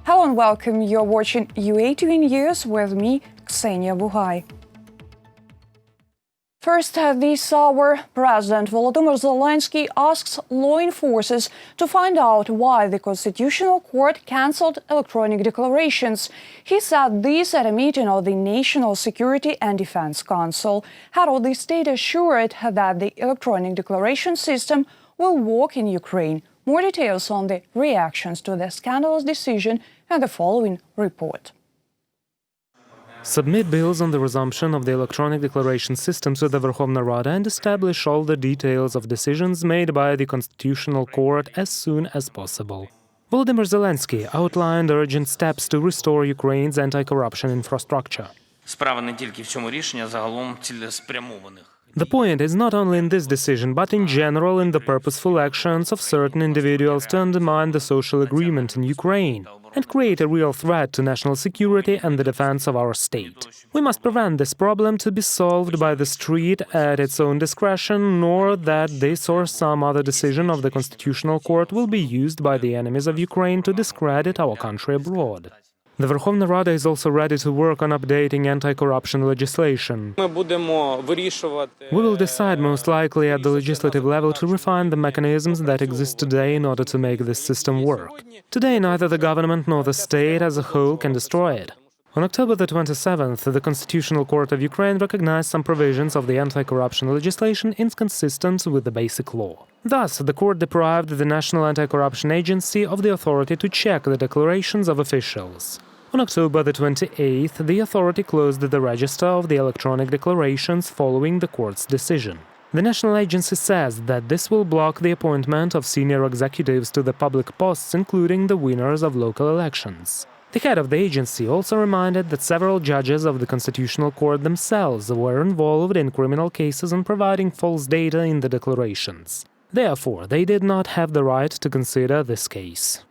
Hello and welcome. You're watching UATV News with me, Ksenia Buhai. First, this hour, President Volodymyr Zelenskyy asks law enforcers to find out why the Constitutional Court cancelled electronic declarations. He said this at a meeting of the National Security and Defense Council. Head of the state assured that the electronic declaration system will work in Ukraine. More details on the reactions to the scandalous decision and the following report. Submit bills on the resumption of the electronic declaration system to the Verkhovna Rada and establish all the details of decisions made by the Constitutional Court as soon as possible. Volodymyr Zelenskyy outlined urgent steps to restore Ukraine's anti-corruption infrastructure. Справа не тільки в цьому рішенні, а загалом цілеспрямованих. The point is not only in this decision, but in general in the purposeful actions of certain individuals to undermine the social agreement in Ukraine and create a real threat to national security and the defense of our state. We must prevent this problem to be solved by the street at its own discretion, nor that this or some other decision of the Constitutional Court will be used by the enemies of Ukraine to discredit our country abroad. The Verkhovna Rada is also ready to work on updating anti-corruption legislation. We will decide most likely at the legislative level to refine the mechanisms that exist today in order to make this system work. Today, neither the government nor the state as a whole can destroy it. On October the 27th, the Constitutional Court of Ukraine recognized some provisions of the anti-corruption legislation inconsistent with the basic law. Thus, the court deprived the National Anti-Corruption Agency of the authority to check the declarations of officials. On October the 28th, the authority closed the register of the electronic declarations following the court's decision. The national agency says that this will block the appointment of senior executives to the public posts, including the winners of local elections. The head of the agency also reminded that several judges of the Constitutional Court themselves were involved in criminal cases and providing false data in the declarations. Therefore, they did not have the right to consider this case.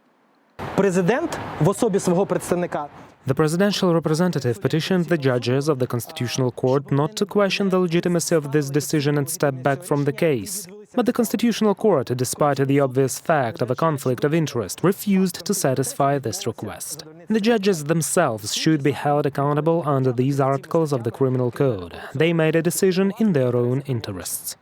The presidential representative petitioned the judges of the Constitutional Court not to question the legitimacy of this decision and step back from the case. But the Constitutional Court, despite the obvious fact of a conflict of interest, refused to satisfy this request. The judges themselves should be held accountable under these articles of the Criminal Code. They made a decision in their own interests.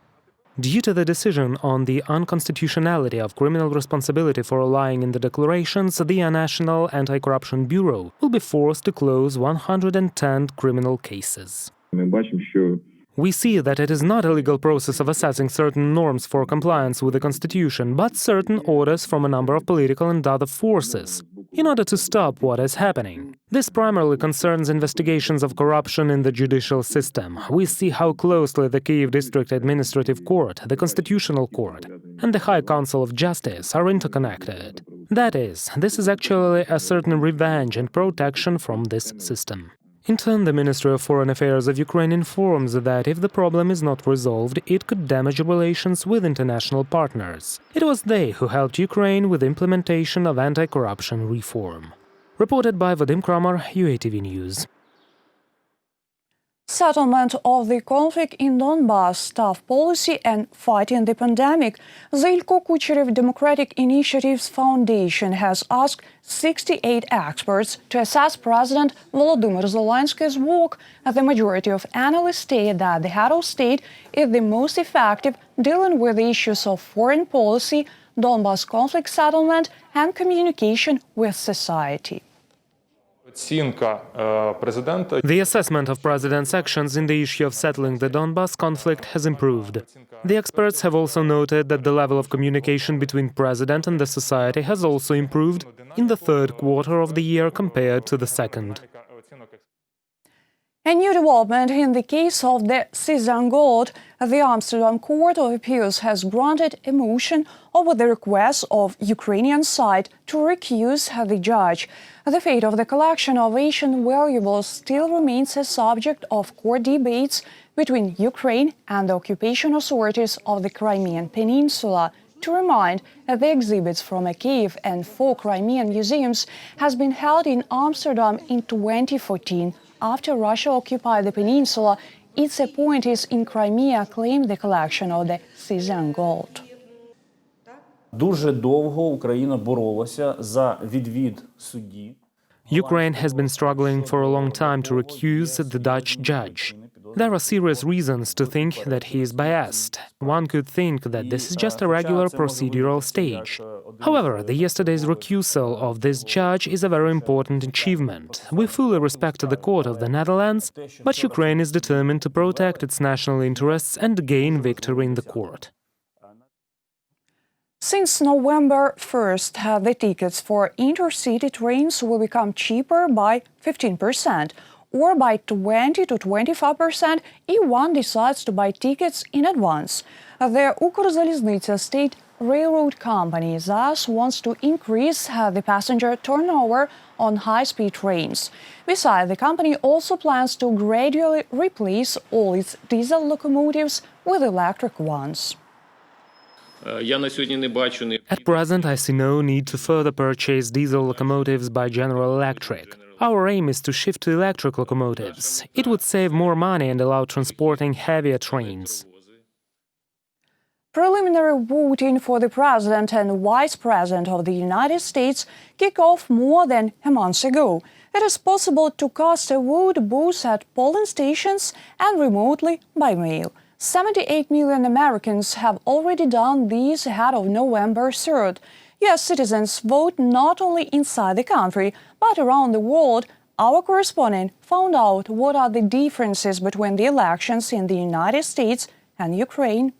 Due to the decision on the unconstitutionality of criminal responsibility for lying in the declarations, the National Anti-Corruption Bureau will be forced to close 110 criminal cases. We see that it is not a legal process of assessing certain norms for compliance with the Constitution, but certain orders from a number of political and other forces, in order to stop what is happening. This primarily concerns investigations of corruption in the judicial system. We see how closely the Kyiv District Administrative Court, the Constitutional Court, and the High Council of Justice are interconnected. That is, this is actually a certain revenge and protection from this system. In turn, the Ministry of Foreign Affairs of Ukraine informs that if the problem is not resolved, it could damage relations with international partners. It was they who helped Ukraine with the implementation of anti-corruption reform. Reported by Vadim Kramar, UATV News. Settlement of the conflict in Donbass, tough policy and fighting the pandemic. The Ilko Kucherev Democratic Initiatives Foundation has asked 68 experts to assess President Volodymyr Zelenskyy's work. The majority of analysts state that the head of state is the most effective dealing with the issues of foreign policy, Donbass conflict settlement and communication with society. The assessment of President's actions in the issue of settling the Donbass conflict has improved. The experts have also noted that the level of communication between President and the society has also improved in the third quarter of the year compared to the second. A new development in the case of the Scythian Gold. The Amsterdam Court of Appeals has granted a motion over the request of Ukrainian side to recuse the judge. The fate of the collection of Asian valuables still remains a subject of court debates between Ukraine and the occupation authorities of the Crimean Peninsula. To remind, the exhibits from Kyiv and 4 Crimean museums has been held in Amsterdam in 2014. After Russia occupied the peninsula, its appointees in Crimea claimed the collection of the Scythian Gold. Дуже довго Україна боролася за відвід судді. Ukraine has been struggling for a long time to recuse the Dutch judge. There are serious reasons to think that he is biased. One could think that this is just a regular procedural stage. However, the yesterday's recusal of this judge is a very important achievement. We fully respect the court of the Netherlands, but Ukraine is determined to protect its national interests and gain victory in the court. Since November 1st, the tickets for Intercity trains will become cheaper by 15% or by 20 to 25% if one decides to buy tickets in advance. The Ukrzaliznytsia state railroad company thus wants to increase the passenger turnover on high-speed trains. Besides, the company also plans to gradually replace all its diesel locomotives with electric ones. At present, I see no need to further purchase diesel locomotives by General Electric. Our aim is to shift to electric locomotives. It would save more money and allow transporting heavier trains. Preliminary voting for the President and Vice President of the United States kicked off more than a month ago. It is possible to cast a vote both at polling stations and remotely by mail. 78 million Americans have already done this ahead of November 3rd. U.S. citizens vote not only inside the country, but around the world. Our correspondent found out what are the differences between the elections in the United States and Ukraine.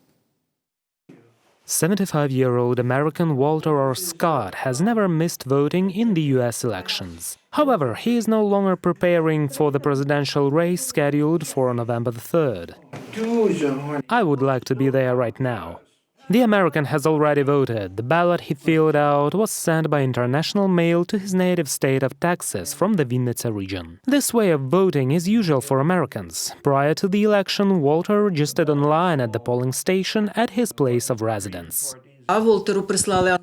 75-year-old American Walter R. Scott has never missed voting in the U.S. elections. However, he is no longer preparing for the presidential race scheduled for November 3rd. I would like to be there right now. The American has already voted. The ballot he filled out was sent by international mail to his native state of Texas from the Vinnytsia region. This way of voting is usual for Americans. Prior to the election, Walter registered online at the polling station at his place of residence.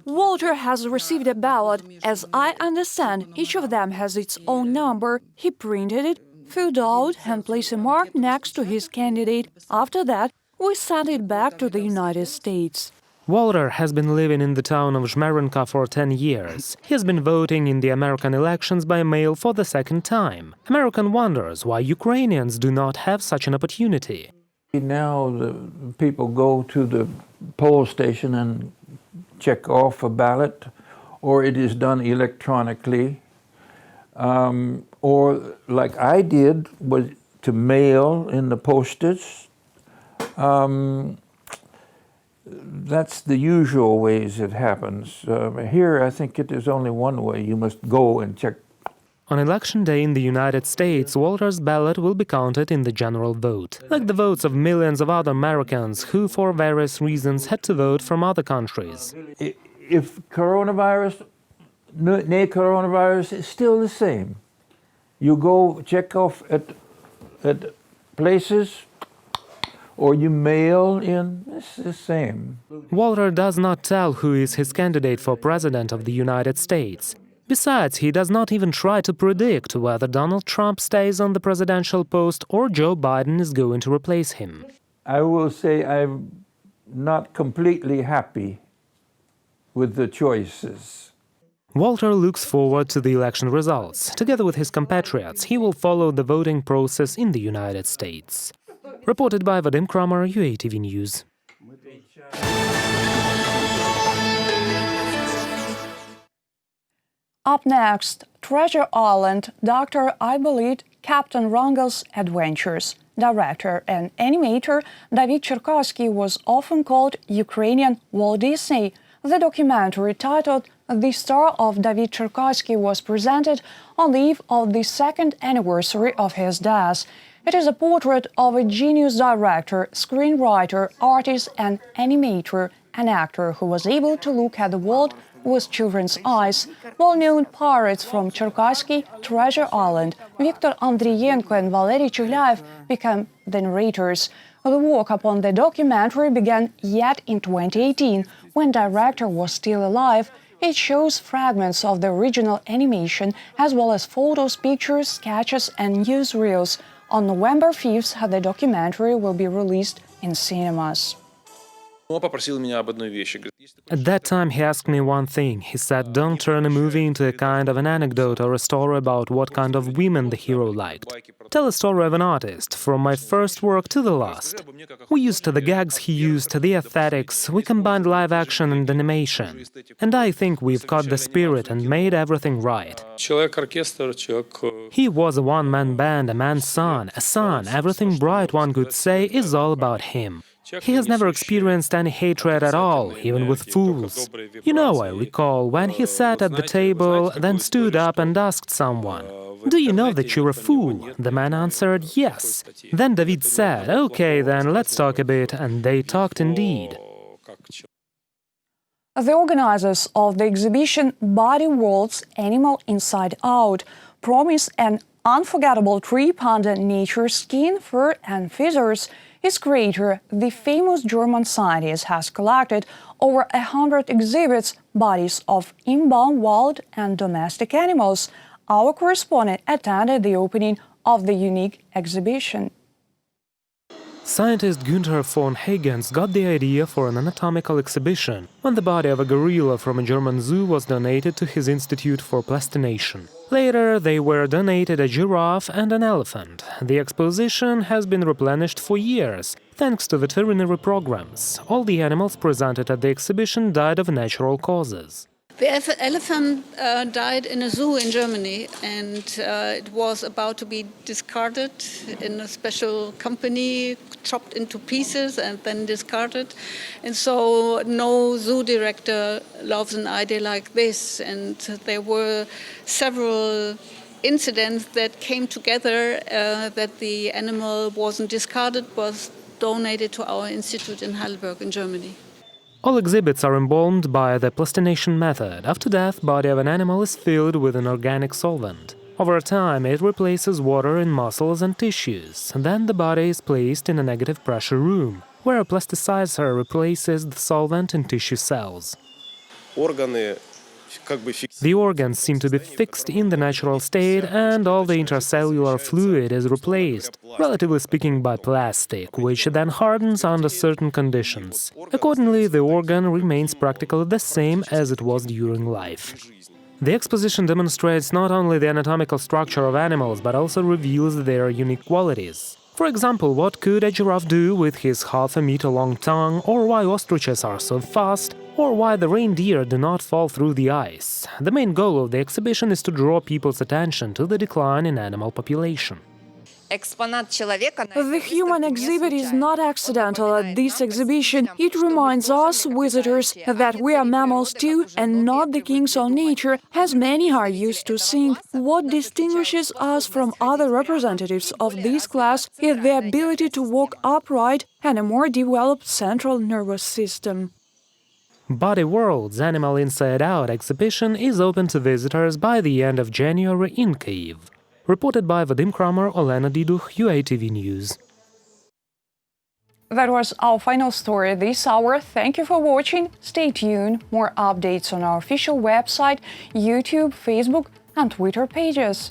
Walter has received a ballot. As I understand, each of them has its own number. He printed it, filled out, and placed a mark next to his candidate. After that, we sent it back to the United States. Walter has been living in the town of Zhmerenka for 10 years. He has been voting in the American elections by mail for the second time. American wonders why Ukrainians do not have such an opportunity. Now the people go to the poll station and check off a ballot, or it is done electronically, or like I did, was to mail in the postage. That's the usual ways it happens. Here, I think it is only one way. You must go and check. On election day in the United States, Walter's ballot will be counted in the general vote, like the votes of millions of other Americans who, for various reasons, had to vote from other countries. If coronavirus, no coronavirus, is still the same. You go check off at places, or you mail in, it's the same. Walter does not tell who is his candidate for President of the United States. Besides, he does not even try to predict whether Donald Trump stays on the presidential post or Joe Biden is going to replace him. I will say I'm not completely happy with the choices. Walter looks forward to the election results. Together with his compatriots, he will follow the voting process in the United States. Reported by Vadim Kramer, UATV News. Up next, Treasure Island, Dr. Ibolite, Captain Wrangle's Adventures. Director and animator David Cherkassky was often called Ukrainian Walt Disney. The documentary titled The Star of David Cherkassky was presented on the eve of the second anniversary of his death. It is a portrait of a genius director, screenwriter, artist, and animator, an actor who was able to look at the world with children's eyes. Well-known pirates from Cherkassky, Treasure Island, Viktor Andriyenko and Valery Chiglaev became the narrators. The work upon the documentary began yet in 2018, when director was still alive. It shows fragments of the original animation, as well as photos, pictures, sketches, and newsreels. On November 5th, the documentary will be released in cinemas. Он попросил меня об одной вещи. Говорит, если ты At that time, he asked me one thing. He said, don't turn a movie into a kind of an anecdote or a story about what kind of women the hero liked. Tell a story of an artist, from my first work to the last. We used the gags he used, the aesthetics, we combined live action and animation. And I think we've caught the spirit and made everything right. человек-оркестр, человек... He was a one-man band, a man's son, everything bright one could say is all about him. He has never experienced any hatred at all, even with fools. You know, I recall when he sat at the table, then stood up and asked someone, "Do you know that you're a fool?" The man answered, "Yes." Then David said, "Okay, then let's talk a bit," and they talked indeed. The organizers of the exhibition Body Worlds Animal Inside Out promise an unforgettable trip under nature's skin, fur and feathers. His creator, the famous German scientist, has collected over 100 exhibits, bodies of embalmed wild and domestic animals. Our correspondent attended the opening of the unique exhibition. Scientist Günther von Hagens got the idea for an anatomical exhibition when the body of a gorilla from a German zoo was donated to his Institute for Plastination. Later, they were donated a giraffe and an elephant. The exposition has been replenished for years, thanks to veterinary programs. All the animals presented at the exhibition died of natural causes. The elephant died in a zoo in Germany, and it was about to be discarded in a special company, chopped into pieces and then discarded. And so no zoo director loves an idea like this. And there were several incidents that came together that the animal wasn't discarded, was donated to our institute in Heidelberg in Germany. All exhibits are embalmed by the plastination method. After death, body of an animal is filled with an organic solvent. Over time, it replaces water in muscles and tissues. Then the body is placed in a negative pressure room, where a plasticizer replaces the solvent in tissue cells. Органы The organs seem to be fixed in the natural state, and all the intercellular fluid is replaced, relatively speaking, by plastic, which then hardens under certain conditions. Accordingly, the organ remains practically the same as it was during life. The exposition demonstrates not only the anatomical structure of animals, but also reveals their unique qualities. For example, what could a giraffe do with his half-a-meter-long tongue, or why ostriches are so fast, or why the reindeer do not fall through the ice. The main goal of the exhibition is to draw people's attention to the decline in animal population. The human exhibit is not accidental at this exhibition. It reminds us, visitors, that we are mammals too, and not the kings of nature, as many are used to seeing. What distinguishes us from other representatives of this class is the ability to walk upright and a more developed central nervous system. Body Worlds Animal Inside Out exhibition is open to visitors by the end of January in Kyiv. Reported by Vadim Kramer, Olena Diduch, UATV News. That was our final story this hour. Thank you for watching. Stay tuned. More updates on our official website, YouTube, Facebook and Twitter pages.